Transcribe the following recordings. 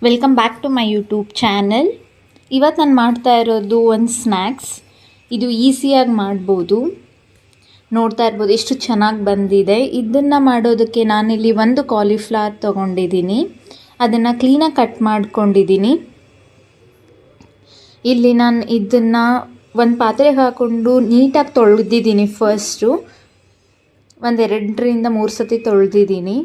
Welcome back to my YouTube channel. ಇವತ್ತು ನಾನು ಮಾಡ್ತಾ ಇರೋದು ಒಂದು ಸ್ನ್ಯಾಕ್ಸ್. ಇದು ಈಸಿಯಾಗಿ ಮಾಡ್ಬೋದು. ನೋಡ್ತಾ ಇರ್ಬೋದು ಎಷ್ಟು ಚೆನ್ನಾಗಿ ಬಂದಿದೆ. ಇದನ್ನು ಮಾಡೋದಕ್ಕೆ ನಾನಿಲ್ಲಿ ಒಂದು ಕಾಲಿಫ್ಲವರ್ ತೊಗೊಂಡಿದ್ದೀನಿ. ಅದನ್ನು ಕ್ಲೀನಾಗಿ ಕಟ್ ಮಾಡ್ಕೊಂಡಿದ್ದೀನಿ. ಇಲ್ಲಿ ನಾನು ಇದನ್ನು ಒಂದು ಪಾತ್ರೆಗೆ ಹಾಕ್ಕೊಂಡು ನೀಟಾಗಿ ತೊಳೆದಿದ್ದೀನಿ. ಫಸ್ಟು ಒಂದು 2-3 ಸತಿ ತೊಳೆದಿದ್ದೀನಿ.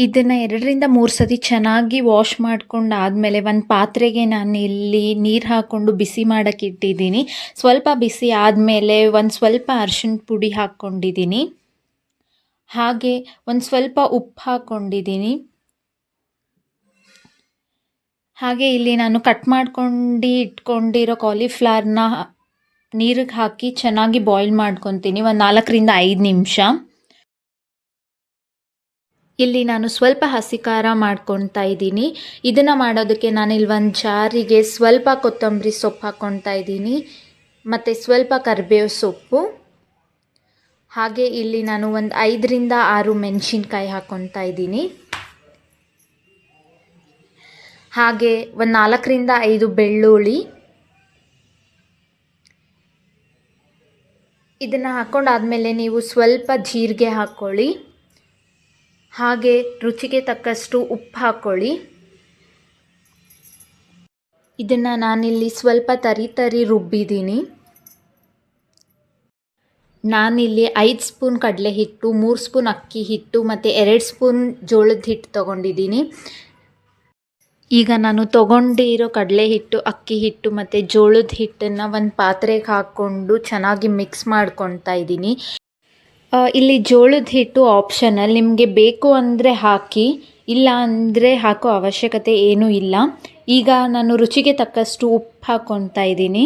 ಇದನ್ನು 2-3 ಸತಿ ಚೆನ್ನಾಗಿ ವಾಶ್ ಮಾಡ್ಕೊಂಡಾದಮೇಲೆ ಒಂದು ಪಾತ್ರೆಗೆ ನಾನು ಇಲ್ಲಿ ನೀರು ಹಾಕ್ಕೊಂಡು ಬಿಸಿ ಮಾಡೋಕ್ಕೆ ಇಟ್ಟಿದ್ದೀನಿ. ಸ್ವಲ್ಪ ಬಿಸಿ ಆದಮೇಲೆ ಒಂದು ಸ್ವಲ್ಪ ಅರಿಶಿಣ ಪುಡಿ ಹಾಕ್ಕೊಂಡಿದ್ದೀನಿ. ಹಾಗೆ ಒಂದು ಸ್ವಲ್ಪ ಉಪ್ಪು ಹಾಕ್ಕೊಂಡಿದ್ದೀನಿ. ಹಾಗೆ ಇಲ್ಲಿ ನಾನು ಕಟ್ ಮಾಡ್ಕೊಂಡು ಇಟ್ಕೊಂಡಿರೋ ಕಾಲಿಫ್ಲವರ್ನ ನೀರಿಗೆ ಹಾಕಿ ಚೆನ್ನಾಗಿ ಬಾಯ್ಲ್ ಮಾಡ್ಕೊತೀನಿ ಒಂದು 4-5 ನಿಮಿಷ. ಇಲ್ಲಿ ನಾನು ಸ್ವಲ್ಪ ಹಸಿ ಖಾರ ಮಾಡ್ಕೊತಾ ಇದ್ದೀನಿ. ಇದನ್ನು ಮಾಡೋದಕ್ಕೆ ನಾನಿಲ್ಲಿ ಒಂದು ಜಾರಿಗೆ ಸ್ವಲ್ಪ ಕೊತ್ತಂಬರಿ ಸೊಪ್ಪು ಹಾಕ್ಕೊತಾ ಇದ್ದೀನಿ ಮತ್ತು ಸ್ವಲ್ಪ ಕರಿಬೇವು ಸೊಪ್ಪು. ಹಾಗೆ ಇಲ್ಲಿ ನಾನು ಒಂದು 5-6 ಮೆಣಸಿನ್ಕಾಯಿ ಹಾಕ್ಕೊತಾ ಇದ್ದೀನಿ. ಹಾಗೆ ಒಂದು 4-5 ಬೆಳ್ಳುಳ್ಳಿ. ಇದನ್ನು ಹಾಕ್ಕೊಂಡಾದಮೇಲೆ ನೀವು ಸ್ವಲ್ಪ ಜೀರಿಗೆ ಹಾಕ್ಕೊಳ್ಳಿ. ಹಾಗೆ ರುಚಿಗೆ ತಕ್ಕಷ್ಟು ಉಪ್ಪು ಹಾಕ್ಕೊಳ್ಳಿ. ಇದನ್ನು ನಾನಿಲ್ಲಿ ಸ್ವಲ್ಪ ತರಿ ರುಬ್ಬಿದ್ದೀನಿ. ನಾನಿಲ್ಲಿ 5 ಸ್ಪೂನ್ ಕಡಲೆ ಹಿಟ್ಟು, 3 ಸ್ಪೂನ್ ಅಕ್ಕಿ ಹಿಟ್ಟು ಮತ್ತು 2 ಸ್ಪೂನ್ ಜೋಳದ ಹಿಟ್ಟು ತೊಗೊಂಡಿದ್ದೀನಿ. ಈಗ ನಾನು ತೊಗೊಂಡಿರೋ ಕಡಲೆ ಹಿಟ್ಟು, ಅಕ್ಕಿ ಹಿಟ್ಟು ಮತ್ತು ಜೋಳದ ಹಿಟ್ಟನ್ನು ಒಂದು ಪಾತ್ರೆಗೆ ಹಾಕ್ಕೊಂಡು ಚೆನ್ನಾಗಿ ಮಿಕ್ಸ್ ಮಾಡ್ಕೊತಾ ಇದ್ದೀನಿ. ಇಲ್ಲಿ ಜೋಳದ ಹಿಟ್ಟು ಆಪ್ಷನಲ್, ನಿಮಗೆ ಬೇಕು ಅಂದರೆ ಹಾಕಿ, ಇಲ್ಲ ಅಂದರೆ ಹಾಕೋ ಅವಶ್ಯಕತೆ ಏನೂ ಇಲ್ಲ. ಈಗ ನಾನು ರುಚಿಗೆ ತಕ್ಕಷ್ಟು ಉಪ್ಪು ಹಾಕ್ಕೊತಾ ಇದ್ದೀನಿ.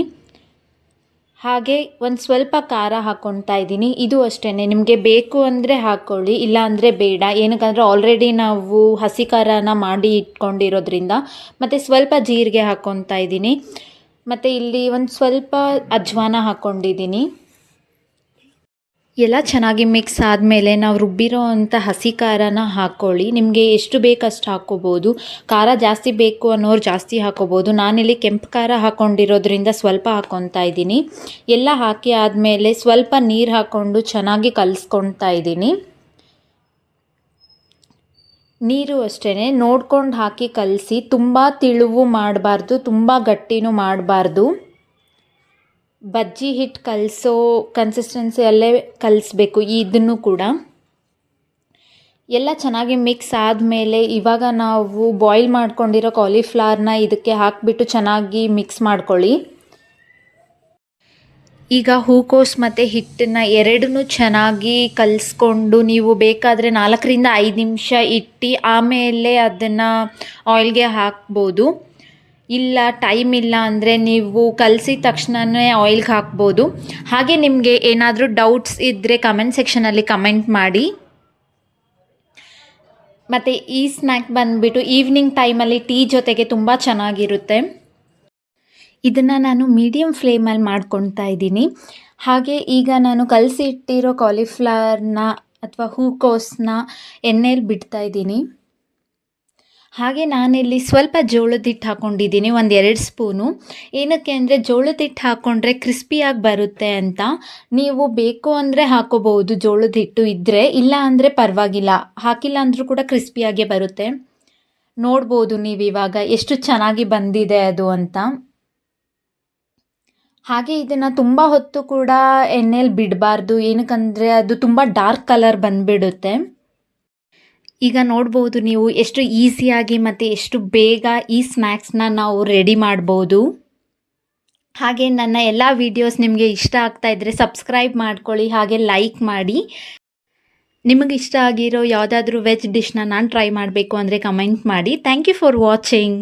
ಹಾಗೆ ಒಂದು ಸ್ವಲ್ಪ ಖಾರ ಹಾಕ್ಕೊತಾ ಇದ್ದೀನಿ. ಇದು ಅಷ್ಟೇ, ನಿಮಗೆ ಬೇಕು ಅಂದರೆ ಹಾಕ್ಕೊಳ್ಳಿ, ಇಲ್ಲ ಅಂದರೆ ಬೇಡ. ಏನಕ್ಕಂದರೆ ಆಲ್ರೆಡಿ ನಾವು ಹಸಿ ಖಾರನ ಮಾಡಿ ಇಟ್ಕೊಂಡಿರೋದ್ರಿಂದ. ಮತ್ತು ಸ್ವಲ್ಪ ಜೀರಿಗೆ ಹಾಕ್ಕೊತಾ ಇದ್ದೀನಿ. ಮತ್ತು ಇಲ್ಲಿ ಒಂದು ಸ್ವಲ್ಪ ಅಜ್ವಾನ ಹಾಕ್ಕೊಂಡಿದ್ದೀನಿ. ಎಲ್ಲ ಚೆನ್ನಾಗಿ ಮಿಕ್ಸ್ ಆದಮೇಲೆ ನಾವು ರುಬ್ಬಿರೋ ಅಂಥ ಹಸಿ ಖಾರನ ಹಾಕ್ಕೊಳ್ಳಿ. ನಿಮಗೆ ಎಷ್ಟು ಬೇಕಷ್ಟು ಹಾಕ್ಕೋಬೋದು. ಖಾರ ಜಾಸ್ತಿ ಬೇಕು ಅನ್ನೋರು ಜಾಸ್ತಿ ಹಾಕ್ಕೋಬೋದು. ನಾನಿಲ್ಲಿ ಕೆಂಪು ಖಾರ ಹಾಕ್ಕೊಂಡಿರೋದ್ರಿಂದ ಸ್ವಲ್ಪ ಹಾಕ್ಕೊತಾ ಇದ್ದೀನಿ. ಎಲ್ಲ ಹಾಕಿ ಆದಮೇಲೆ ಸ್ವಲ್ಪ ನೀರು ಹಾಕ್ಕೊಂಡು ಚೆನ್ನಾಗಿ ಕಲಿಸ್ಕೊತಾ ಇದ್ದೀನಿ. ನೀರು ಅಷ್ಟೇ ನೋಡ್ಕೊಂಡು ಹಾಕಿ ಕಲಸಿ. ತುಂಬ ತೆಳುವು ಮಾಡಬಾರ್ದು, ತುಂಬ ಗಟ್ಟಿನೂ ಮಾಡಬಾರ್ದು. ಬಜ್ಜಿ ಹಿಟ್ಟು ಕಲಸೋ ಕನ್ಸಿಸ್ಟೆನ್ಸಿಯಲ್ಲೇ ಕಲಿಸ್ಬೇಕು. ಇದನ್ನು ಕೂಡ ಎಲ್ಲ ಚೆನ್ನಾಗಿ ಮಿಕ್ಸ್ ಆದಮೇಲೆ ಇವಾಗ ನಾವು ಬಾಯ್ಲ್ ಮಾಡ್ಕೊಂಡಿರೋ ಕಾಲಿಫ್ಲವರ್ನ ಇದಕ್ಕೆ ಹಾಕಿಬಿಟ್ಟು ಚೆನ್ನಾಗಿ ಮಿಕ್ಸ್ ಮಾಡ್ಕೊಳ್ಳಿ. ಈಗ ಹೂಕೋಸು ಮತ್ತು ಹಿಟ್ಟನ್ನು ಎರಡನ್ನೂ ಚೆನ್ನಾಗಿ ಕಲಿಸ್ಕೊಂಡು ನೀವು ಬೇಕಾದರೆ 4-5 ನಿಮಿಷ ಇಟ್ಟು ಆಮೇಲೆ ಅದನ್ನು ಆಯಿಲ್ಗೆ ಹಾಕ್ಬೋದು. ಇಲ್ಲ ಟೈಮ್ ಇಲ್ಲ ಅಂದರೆ ನೀವು ಕಲಸಿದ ತಕ್ಷಣವೇ ಆಯಿಲ್ಗೆ ಹಾಕ್ಬೋದು. ಹಾಗೆ ನಿಮಗೆ ಏನಾದರೂ ಡೌಟ್ಸ್ ಇದ್ದರೆ ಕಮೆಂಟ್ ಸೆಕ್ಷನಲ್ಲಿ ಕಮೆಂಟ್ ಮಾಡಿ. ಮತ್ತು ಈ ಸ್ನ್ಯಾಕ್ ಬಂದುಬಿಟ್ಟು ಈವ್ನಿಂಗ್ ಟೈಮಲ್ಲಿ ಟೀ ಜೊತೆಗೆ ತುಂಬ ಚೆನ್ನಾಗಿರುತ್ತೆ. ಇದನ್ನು ನಾನು ಮೀಡಿಯಮ್ ಫ್ಲೇಮಲ್ಲಿ ಮಾಡ್ಕೊತಾ ಇದ್ದೀನಿ. ಹಾಗೆ ಈಗ ನಾನು ಕಲಸಿ ಇಟ್ಟಿರೋ ಕಾಲಿಫ್ಲವರ್ನ ಅಥವಾ ಹೂಕೋಸನ್ನ ಎಣ್ಣೆಲಿ ಬಿಡ್ತಾ ಇದ್ದೀನಿ. ಹಾಗೆ ನಾನಿಲ್ಲಿ ಸ್ವಲ್ಪ ಜೋಳದ ಹಿಟ್ಟು ಹಾಕ್ಕೊಂಡಿದ್ದೀನಿ, ಒಂದು 2 ಸ್ಪೂನು. ಏನಕ್ಕೆ ಅಂದರೆ ಜೋಳದ ಹಿಟ್ಟು ಹಾಕ್ಕೊಂಡ್ರೆ ಕ್ರಿಸ್ಪಿಯಾಗಿ ಬರುತ್ತೆ ಅಂತ. ನೀವು ಬೇಕು ಅಂದರೆ ಹಾಕ್ಕೋಬೋದು ಜೋಳದ ಹಿಟ್ಟು ಇದ್ದರೆ, ಇಲ್ಲ ಅಂದರೆ ಪರವಾಗಿಲ್ಲ, ಹಾಕಿಲ್ಲ ಅಂದರೂ ಕೂಡ ಕ್ರಿಸ್ಪಿಯಾಗೇ ಬರುತ್ತೆ. ನೋಡ್ಬೋದು ನೀವು ಇವಾಗ ಎಷ್ಟು ಚೆನ್ನಾಗಿ ಬಂದಿದೆ ಅದು ಅಂತ. ಹಾಗೆ ಇದನ್ನು ತುಂಬ ಹೊತ್ತು ಕೂಡ ಎಣ್ಣೆಲಿ ಬಿಡಬಾರ್ದು, ಏನಕ್ಕಂದರೆ ಅದು ತುಂಬ ಡಾರ್ಕ್ ಕಲರ್ ಬಂದುಬಿಡುತ್ತೆ. ಈಗ ನೋಡ್ಬೋದು ನೀವು ಎಷ್ಟು ಈಸಿಯಾಗಿ ಮತ್ತು ಎಷ್ಟು ಬೇಗ ಈ ಸ್ನ್ಯಾಕ್ಸ್ನ ನಾವು ರೆಡಿ ಮಾಡ್ಬೋದು. ಹಾಗೆ ನನ್ನ ಎಲ್ಲ ವೀಡಿಯೋಸ್ ನಿಮಗೆ ಇಷ್ಟ ಆಗ್ತಾಯಿದ್ರೆ ಸಬ್ಸ್ಕ್ರೈಬ್ ಮಾಡ್ಕೊಳ್ಳಿ, ಹಾಗೆ ಲೈಕ್ ಮಾಡಿ. ನಿಮಗೆ ಇಷ್ಟ ಆಗಿರೋ ಯಾವುದಾದ್ರೂ ವೆಜ್ ಡಿಶ್ನ ನಾನು ಟ್ರೈ ಮಾಡಬೇಕು ಅಂದರೆ ಕಮೆಂಟ್ ಮಾಡಿ. Thank you for watching.